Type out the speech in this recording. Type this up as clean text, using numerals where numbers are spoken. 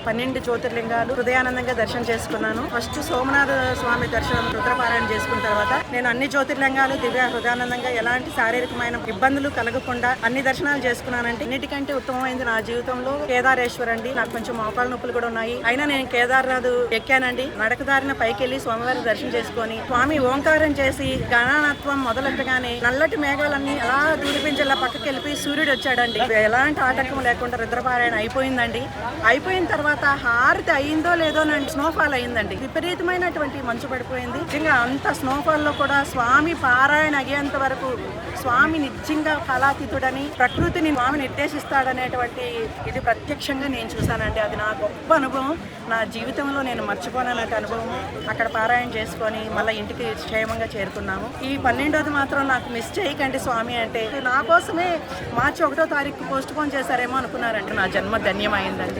12 జ్యోతిర్లింగాలు హృదయానందంగా దర్శనం చేసుకున్నాను. ఫస్ట్ సోమనాథ స్వామి దర్శనం రుద్రపారాయణ చేసుకున్న తర్వాత నేను అన్ని జ్యోతిర్లింగాలు దివ్య హృదయానందంగా ఎలాంటి శారీరకమైన ఇబ్బందులు కలగకుండా అన్ని దర్శనాలు చేసుకున్నానంటే అన్నిటికంటే ఉత్తమమైంది నా జీవితంలో కేదారేశ్వర్ అండి. నాకు కొంచెం మోకాళ్ళ నొప్పులు కూడా ఉన్నాయి, అయినా నేను కేదార్నాథ్ ఎక్కానండి. నడకదారిన పైకి వెళ్లి స్వామివారి దర్శనం చేసుకొని స్వామి ఓంకారం చేసి గణనాత్వం మొదలెట్టగానే నల్లటి మేఘాలన్నీ అలా దూరిపించేలా పక్కకి వెళ్ళిపోయి సూర్యుడు వచ్చాడండి. ఎలాంటి ఆటంకం లేకుండా రుద్రపారాయణ అయిపోయిందండి. అయిపోయిన తర్వాత హారతి అయిందో లేదో స్నోఫాల్ అయిందండి. విపరీతమైనటువంటి మంచు పడిపోయింది. నిజంగా అంత స్నోఫాల్ లో కూడా స్వామి పారాయణ అయ్యేంత వరకు స్వామి నిజంగా కళాతీతుడని, ప్రకృతిని స్వామి నిర్దేశిస్తాడనేటువంటి ఇది ప్రత్యక్షంగా నేను చూశానండి. అది నా గొప్ప అనుభవం. నా జీవితంలో నేను మర్చిపోనటువంటి అనుభవం. అక్కడ పారాయణ చేసుకొని మళ్ళీ ఇంటికి క్షేమంగా చేరుకున్నాము. ఈ 12వ మాత్రం నాకు మిస్ చేయకండి స్వామి అంటే. నా కోసమే మార్చి 1వ తారీఖు పోస్ట్ పోన్ చేశారేమో అనుకున్నారంటే నా జన్మ ధన్యమైందండి.